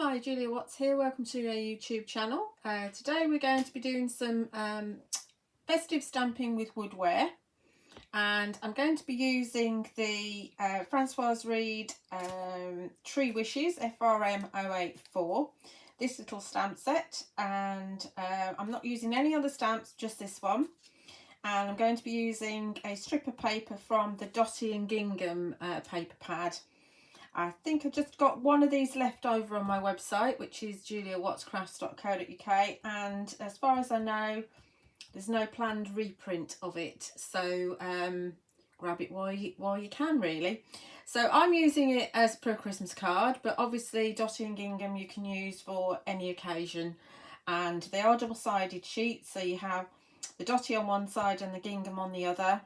Hi, Julia Watts here. Welcome to our YouTube channel. Today we're going to be doing some festive stamping with woodware, and I'm going to be using the Francoise Tree Wishes FRM 084, this little stamp set, and I'm not using any other stamps, just this one. And I'm going to be using a strip of paper from the Dotty and Gingham paper pad. I think I just got one of these left over on my website, which is juliawattscrafts.co.uk, and as far as I know, there's no planned reprint of it, so grab it while you can, really. So I'm using it as per a Christmas card, but obviously Dotty and Gingham you can use for any occasion, and they are double-sided sheets, so you have the Dotty on one side and the Gingham on the other.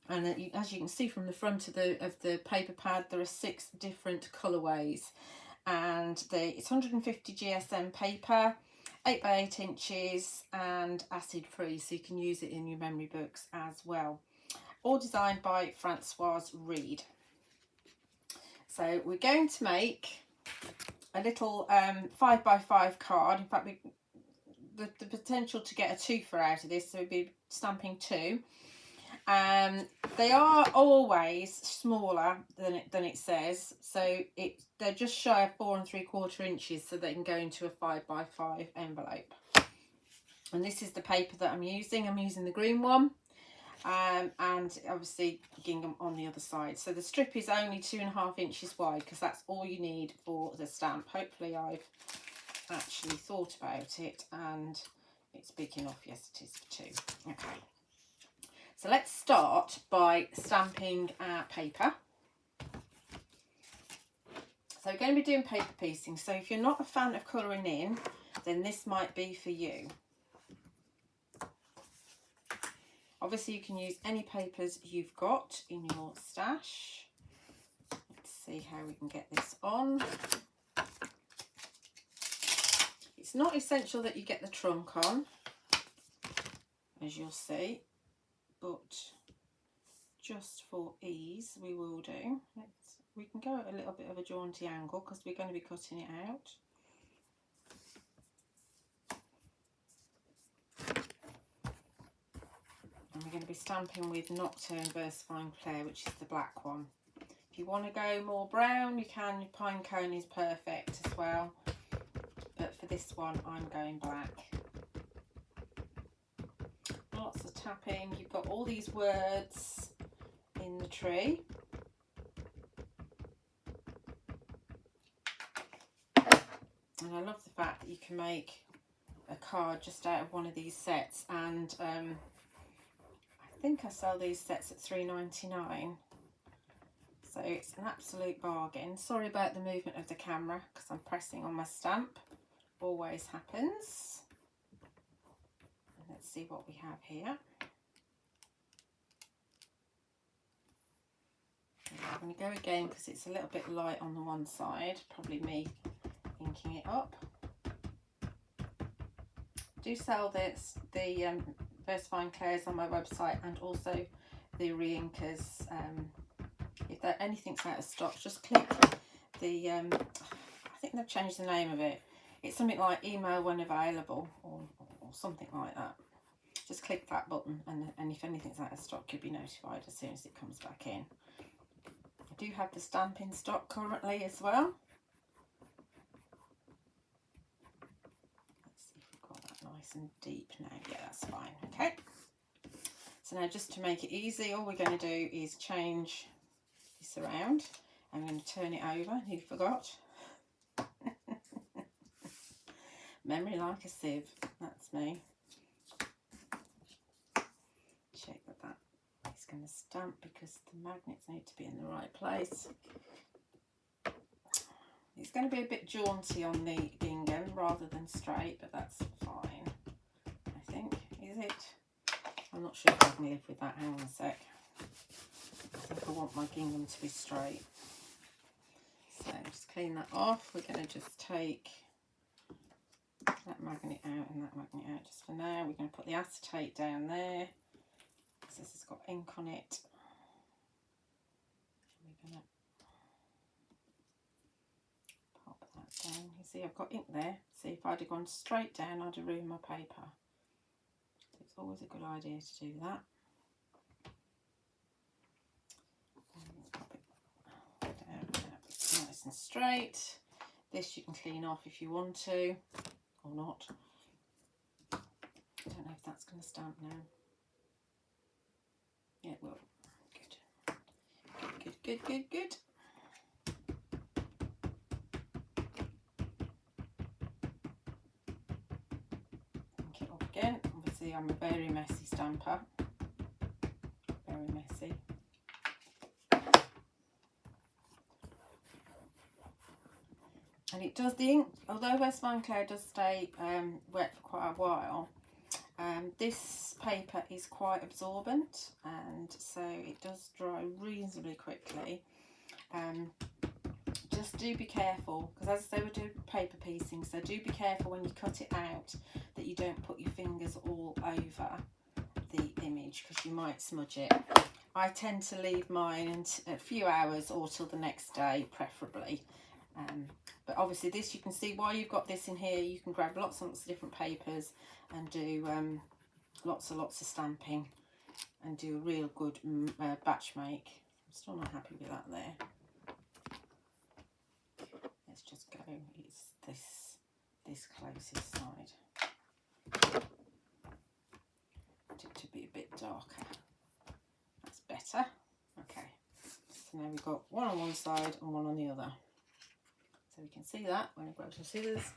And as you can see from the front of the paper pad, there are 6 different colourways, and it's 150 GSM paper, 8 by 8 inches, and acid free, so you can use it in your memory books as well. All designed by Francoise Reed. So we're going to make a little 5 by 5 card. In fact, the potential to get a twofer out of this, so we'd be stamping 2. They are always smaller than it says, so they're just shy of 4 3/4 inches, so they can go into a 5 by 5 envelope. And this is the paper that I'm using. I'm using the green one, and obviously Gingham on the other side. So the strip is only 2.5 inches wide, because that's all you need for the stamp. Hopefully I've actually thought about it and it's big enough. Yes, it is for 2. Okay. So let's start by stamping our paper. So we're going to be doing paper piecing. So if you're not a fan of colouring in, then this might be for you. Obviously you can use any papers you've got in your stash. Let's see how we can get this on. It's not essential that you get the trunk on, as you'll see, but just for ease we will do. We can go at a little bit of a jaunty angle because we're going to be cutting it out. And we're going to be stamping with Nocturne Versafine Clair, which is the black one. If you want to go more brown, you can. Your pine cone is perfect as well, but for this one I'm going black. Lots of tapping. You've got all these words in the tree. And I love the fact that you can make a card just out of one of these sets, and I think I sell these sets at £3.99, so it's an absolute bargain. Sorry about the movement of the camera because I'm pressing on my stamp, always happens. And let's see what we have here. I'm going to go again because it's a little bit light on the one side, probably me inking it up. I do sell the Versafine Clairs on my website, and also the re-inkers. If anything's out of stock, just click the I think they've changed the name of it. It's something like email when available, or something like that. Just click that button, and if anything's out of stock, you'll be notified as soon as it comes back in. I do have the stamp in stock currently as well. Let's see if we've got that nice and deep now. Yeah, that's fine. Okay. So now, just to make it easy, all we're going to do is change this around. I'm going to turn it over. You forgot. Memory like a sieve. That's me. Check that is going to stamp, because the magnets need to be in the right place. It's going to be a bit jaunty on the Gingham rather than straight, but that's fine, I think. Is it? I'm not sure if I can live with that. Hang on a sec. I think I want my Gingham to be straight. So just clean that off. We're going to just take that magnet out and that magnet out just for now. We're going to put the acetate down there, because this has got ink on it. We're going to pop that down. You see I've got ink there. See, if I'd have gone straight down, I'd have ruined my paper. So it's always a good idea to do that. Pop it down, nice and straight. This you can clean off if you want to, or not. I don't know if that's going to stamp now. Yeah, it will. Good. Good, good, good, good. Ink it up again. Obviously I'm a very messy stamper. Very messy. And it does, the ink, although Versafine Clair does stay wet for quite a while, this paper is quite absorbent, and so it does dry reasonably quickly. Just do be careful, because as I say, we do paper piecing, so do be careful when you cut it out that you don't put your fingers all over the image, because you might smudge it. I tend to leave mine a few hours or till the next day, preferably. But obviously this, you can see why you've got this in here, you can grab lots and lots of different papers and do lots of stamping and do a real good batch make. I'm still not happy with that there. Let's just go, it's this closest side. Want it to be a bit darker. That's better. Okay, so now we've got one on one side and one on the other. So we can see that when I grab some scissors.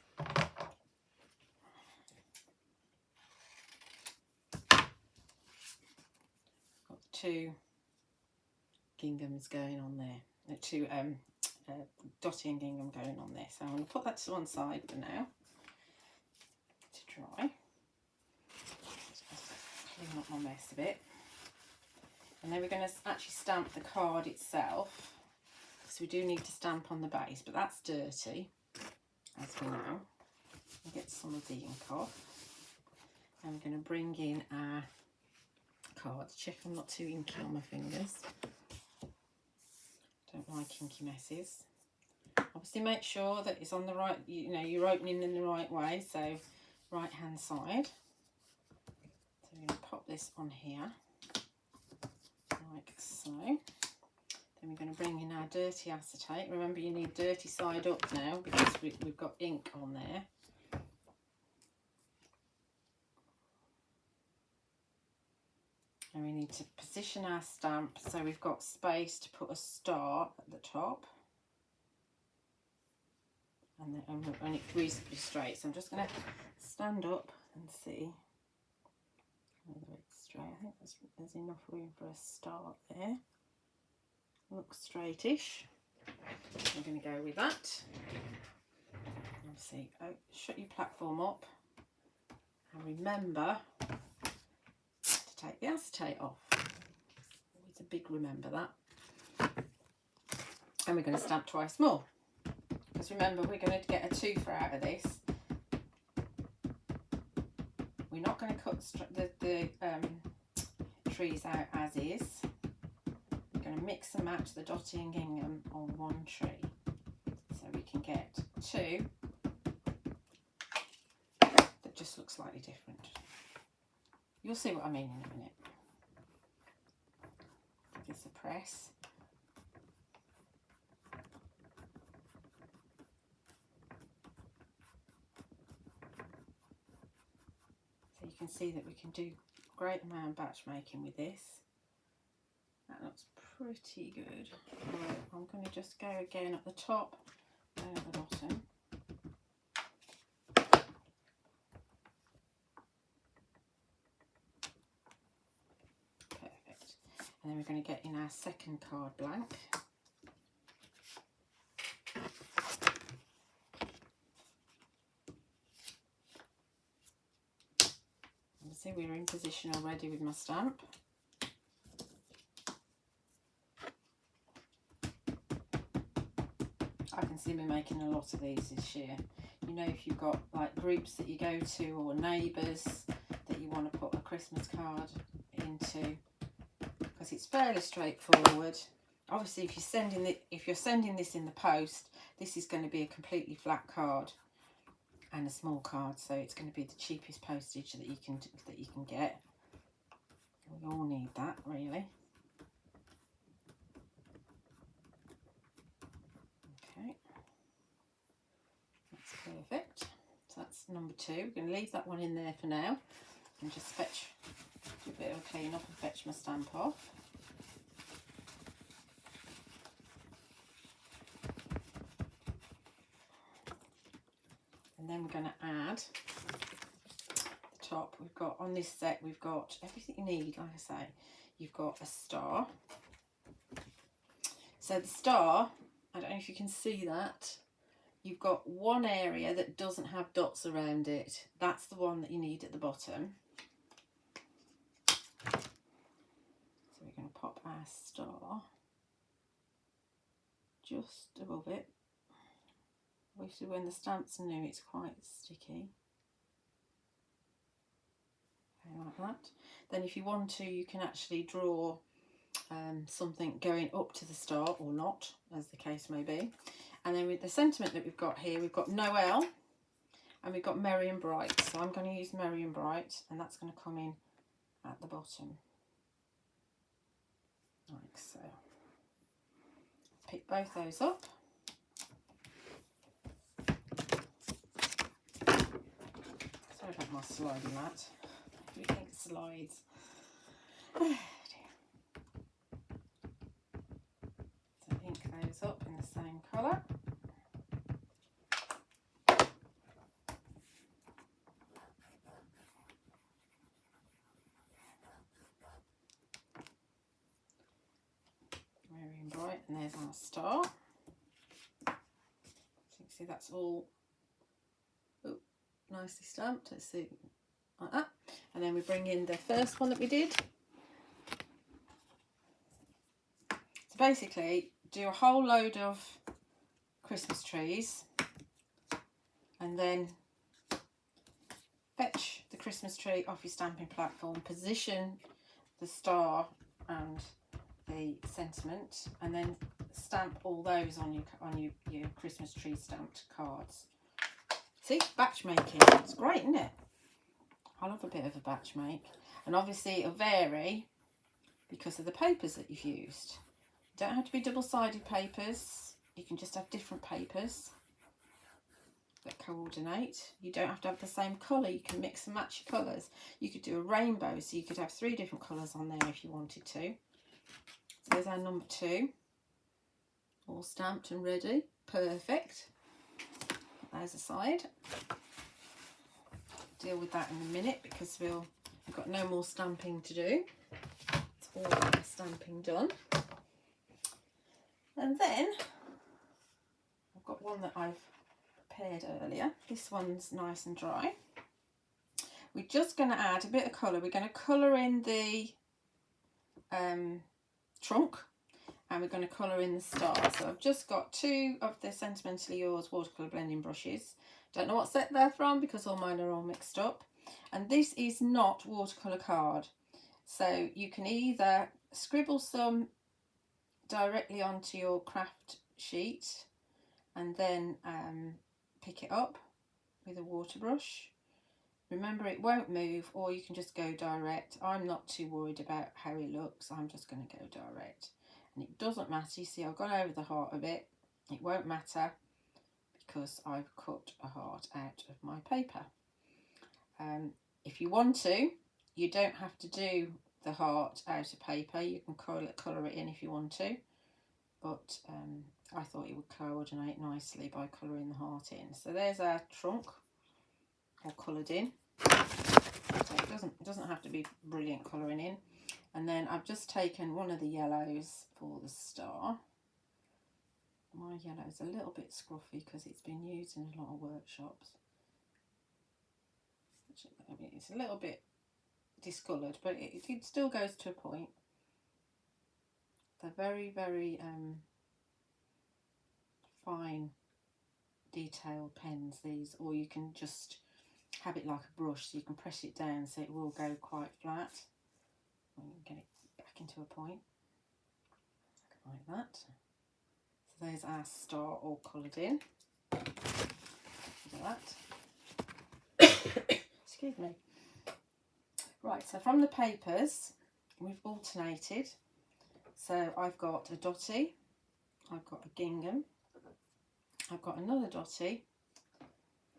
Got two Ginghams going on there. Two Dotty and Gingham going on there. So I'm going to put that to one side for now to dry. Just clean up my mess a bit. And then we're going to actually stamp the card itself. So we do need to stamp on the base, but that's dirty, as we know. We'll get some of the ink off. And we're going to bring in our cards. Check I'm not too inky on my fingers. Don't like inky messes. Obviously make sure that it's on the right, you know, you're opening in the right way, so right hand side. So we're going to pop this on here, like so. Then we're going to bring in our dirty acetate. Remember, you need dirty side up now because we've got ink on there. And we need to position our stamp so we've got space to put a star at the top. And it's reasonably straight. So I'm just going to stand up and see whether it's straight. I think there's enough room for a star there. Looks straightish. I'm going to go with that. Let's see. Oh, shut your platform up. And remember to take the acetate off. It's a big remember that. And we're going to stamp twice more. Because remember, we're going to get a twofer out of this. We're not going to cut the trees out as is. Going to mix and match the Dotty and Gingham on one tree, so we can get two that just look slightly different. You'll see what I mean in a minute. Give this a press. So you can see that we can do a great amount of batch making with this. That looks pretty good. Right, I'm going to just go again at the top and at the bottom. Perfect. And then we're going to get in our second card blank. You see we're in position already with my stamp. I can see me making a lot of these this year. You know, if you've got like groups that you go to or neighbours that you want to put a Christmas card into, because it's fairly straightforward. Obviously, if you're sending this in the post, this is going to be a completely flat card and a small card, so it's going to be the cheapest postage that you can get. We all need that, really. Okay, that's perfect. So that's number 2. We're going to leave that one in there for now and just fetch, do a bit of a clean up and fetch my stamp off. And then we're going to add the top. We've got on this set, we've got everything you need. Like I say, you've got a star. So the star, I don't know if you can see that, you've got one area that doesn't have dots around it. That's the one that you need at the bottom. So we're going to pop our star just above it. Obviously when the stamp's new, it's quite sticky. Okay, like that. Then if you want to, you can actually draw something going up to the star, or not, as the case may be. And then with the sentiment that we've got here, we've got Noel and we've got Merry and Bright. So I'm going to use Merry and Bright, and that's going to come in at the bottom, like so. Pick both those up. Sorry about my slidey mat. Everything slides. So ink those up in the same colour. Merry and Bright, and there's our star. So you can see that's all nicely stamped. Let's see, like that. And then we bring in the first one that we did. So basically, do a whole load of Christmas trees and then fetch the Christmas tree off your stamping platform, position the star and the sentiment, and then stamp all those on your Christmas tree stamped cards. See, batch making, it's great, isn't it? I love a bit of a batch make. And obviously it'll vary because of the papers that you've used. You don't have to be double-sided papers, you can just have different papers that coordinate. You don't have to have the same colour, you can mix and match your colours. You could do a rainbow, so you could have 3 different colours on there if you wanted to. So there's our number 2, all stamped and ready. Perfect. Put those aside. Deal with that in a minute because we've got no more stamping to do. It's all the stamping done. And then I've got one that I've prepared earlier. This one's nice and dry. We're just going to add a bit of colour. We're going to colour in the trunk, and we're going to colour in the star. So I've just got 2 of the Sentimentally Yours watercolour blending brushes. Don't know what set they're from because all mine are all mixed up. And this is not watercolour card. So you can either scribble some directly onto your craft sheet and then pick it up with a water brush. Remember, it won't move, or you can just go direct. I'm not too worried about how it looks. I'm just going to go direct. And it doesn't matter. You see, I've gone over the heart of it. It won't matter because I've cut a heart out of my paper. If you want to, you don't have to do the heart out of paper. You can colour it in if you want to. But I thought it would coordinate nicely by colouring the heart in. So there's our trunk, all coloured in. So it doesn't have to be brilliant colouring in. And then I've just taken one of the yellows for the star. My yellow's a little bit scruffy because it's been used in a lot of workshops. I mean, it's a little bit discoloured, but it still goes to a point. They're very, very fine detailed pens, these, or you can just have it like a brush, so you can press it down so it will go quite flat. And you can get it back into a point like that. So So there's our star all coloured in. Look at that. Excuse me. Right, so from the papers, we've alternated. So I've got a Dotty, I've got a Gingham, I've got another Dotty,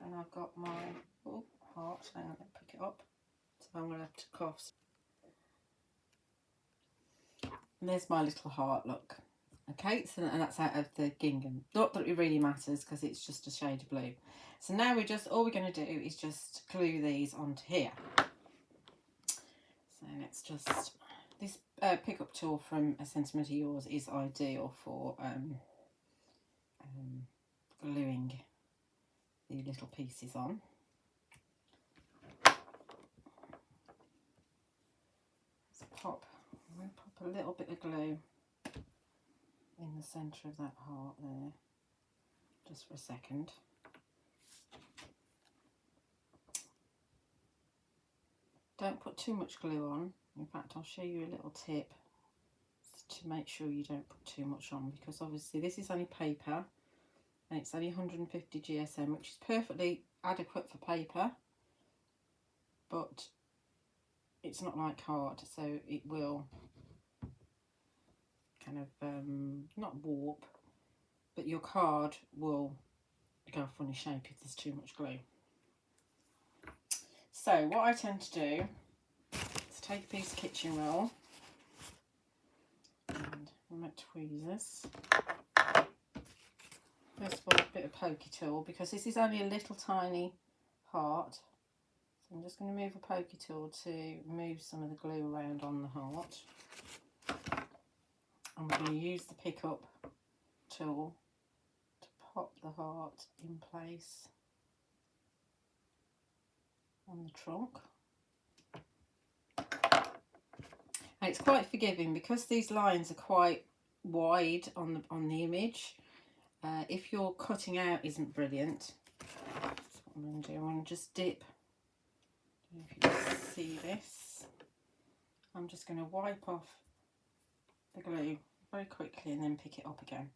and I've got my heart. Hang on, let me pick it up. So I'm going to have to cough. And there's my little heart, look. Okay, so and that's out of the Gingham. Not that it really matters because it's just a shade of blue. So now all we're going to do is just glue these onto here. So let's just, this pick-up tool from Sentimentally Yours is ideal for gluing the little pieces on. I'm going to pop a little bit of glue in the centre of that heart there, just for a second. Don't put too much glue on. In fact, I'll show you a little tip to make sure you don't put too much on, because obviously this is only paper and it's only 150 GSM, which is perfectly adequate for paper, but it's not like hard, so it will kind of not warp, but your card will go a funny shape if there's too much glue. So what I tend to do is take a piece of kitchen roll and my tweezers. First of all, a bit of pokey tool, because this is only a little tiny heart. So I'm just going to move a pokey tool to move some of the glue around on the heart. I'm going to use the pick up tool to pop the heart in place on the trunk. And it's quite forgiving because these lines are quite wide on the image. If your cutting out isn't brilliant, that's what I'm going to do. I'm going to just dip. I don't know if you can see this. I'm just going to wipe off the glue very quickly and then pick it up again.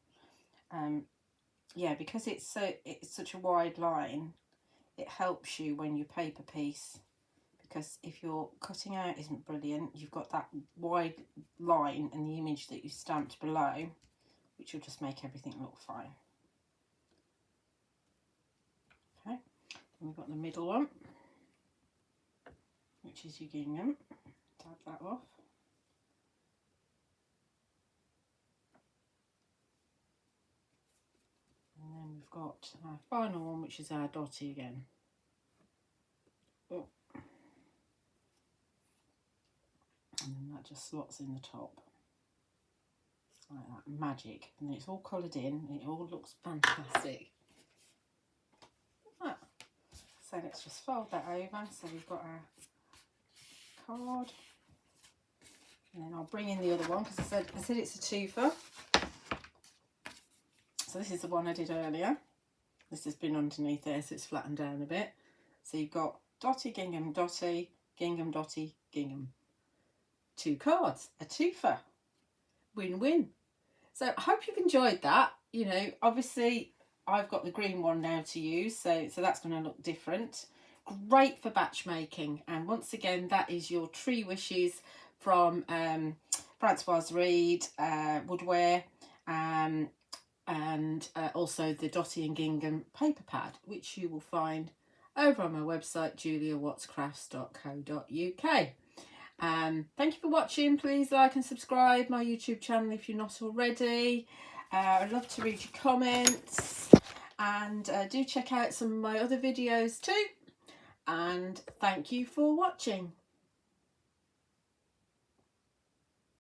Yeah, because it's such a wide line, it helps you when you paper piece, because if your cutting out isn't brilliant, you've got that wide line and the image that you stamped below, which will just make everything look fine. Okay, then we've got the middle one, which is your Gingham. Dab that off. And then we've got our final one, which is our Dotty again. Oh. And then that just slots in the top. Like that, magic. And it's all coloured in, it all looks fantastic. Ah. So let's just fold that over. So we've got our card. And then I'll bring in the other one, because I said it's a twofer. So this is the one I did earlier. This has been underneath there, so it's flattened down a bit. So you've got Dotty, Gingham, Dotty, Gingham, Dotty, Gingham. 2 cards, a twofer. Win-win. So I hope you've enjoyed that. You know, obviously I've got the green one now to use, so that's going to look different. Great for batch making. And once again, that is your Tree Wishes from Francoise Woodware, and also the Dotty and Gingham paper pad, which you will find over on my website, juliawattscrafts.co.uk. Thank you for watching. Please like and subscribe my YouTube channel if you're not already. I'd love to read your comments, and do check out some of my other videos too. And thank you for watching.